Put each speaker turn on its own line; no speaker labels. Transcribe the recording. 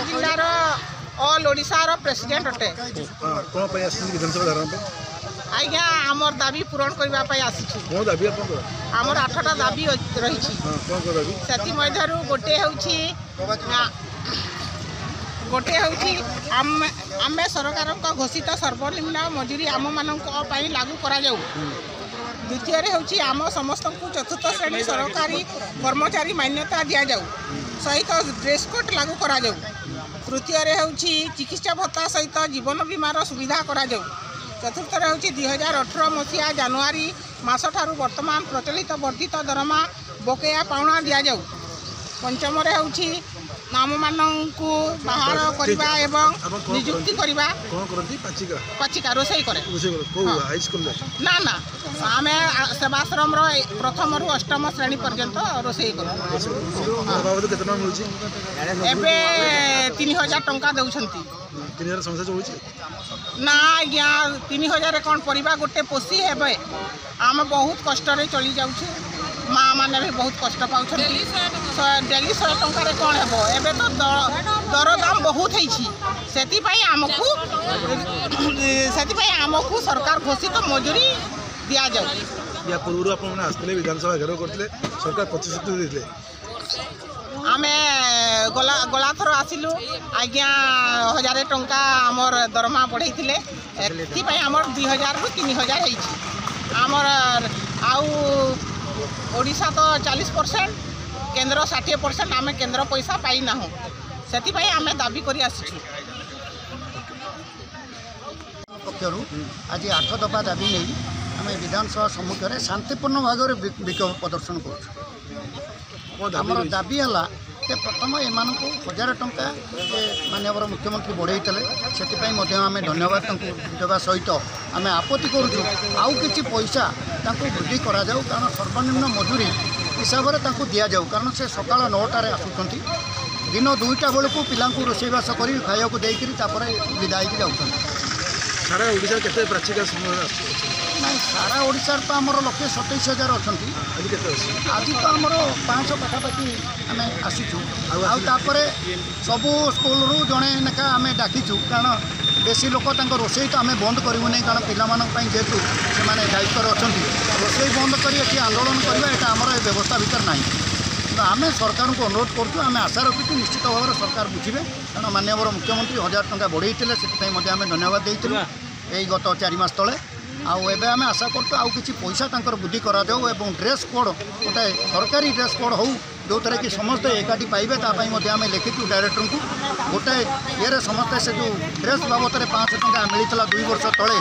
जिलार all ओडिशार president अटे। आज्ञा आमर दाबी पूरण करने आमर 8टा दाबी रही गोटे आम सरकार घोषित सर्वनिम्न मजूरी आम मान लागू करा जाऊ। द्वितीय हूँ आम समस्त चतुर्थ श्रेणी सरकारी कर्मचारी मान्यता दि जाऊ सहित ड्रेस कोड लागू करा जाऊ। तृतीय हूँ चिकित्सा भत्ता सहित जीवन बीमार सुविधा करा जाऊ। चतुर्थ हूँ 2018 मसीहा जानुआरी मास ठारू वर्तमान प्रचलित वर्धित दरमा बकेया पाउना दि जाऊ। पंचम हूँ आम मानू बाहर करवा एवं नियुक्ति करवा पचिका रोसई करे ना ना आम सेवाश्रम प्रथम रु 8म श्रेणी पर्यंत रोसई कर 3000 टंका दौरान ना आज्ञा 3000 कौन परिवा गोटे पोषी हे आम बहुत कष्ट चली जाऊँ। माँ मैंने भी बहुत कष्ट पाँच डेली 100 टंकार कौन हे एवं तो दरदाम बहुत आमको सरकार घोषित मजूरी दि जाऊ।
या पूर्व आपने विधानसभा घेराव करते सरकार प्रतिश्रुति देते
आम गला थर आसिलु आज्ञा 1000 टंका आमर दरमा बढ़ई आमर 2000 रु 3000 आमर आउ ओडिशा तो 40% केंद्र 60% आम केंद्र पैसा पाई ना से आम दाबी कर
पक्षर आज 8 दफा दाबी नहीं आम विधानसभा सम्मुख में शांतिपूर्ण भाव में विक्षोभ प्रदर्शन कर दाबी है प्रथम एम 1000 टंका माननीय मुख्यमंत्री बढ़ई से आम धन्यवाद देवा सहित आम आपत्ति करूँ आउ कि पैसा वृद्धि करा जाऊ कारण सर्वनिम्न मजूरी हिसाब से दि जाऊ कारण से सका 9टार आसुँच दिन 2टा बेलू पिला रोसईवास कर खाया देकर विदाई जाऊँ।
सारा ओडिशा केते प्राचिका
ना सारा ओडिशा तो आमर 127,000 अच्छा आज तो आमर 500 पाखापाखि आम आसीचु आउे सबू स्कूल जड़े लेखा आम डाकीचु कारण बेसी लोक रोसई तो आम बंद करूँ नहीं कारण पाई जेहेतु से दायित्व अच्छा रोसई बंद कर आंदोलन करवा यहाँ आमर व्यवस्था भीतर ना तो आम सरकार को अनुरोध करूँ आम आशा रखी निश्चित भाव में सरकार बुझे कारण माननीय मुख्यमंत्री 1000 टंका बढ़ई से आम धन्यवाद देलु यही गत 4 मास तले आवे आम आशा करूँ आउ कि पैसा वृद्धि करा जाऊ और ड्रेस कोड गोटे सरकारी ड्रेस कोड हो जो थे कि समस्ते एकाठी पाइबे आम लिखिचु डायरेक्टर को गोटे ये समस्ते से जो ड्रेस बाबद 500 टंका मिलता 2 वर्ष तले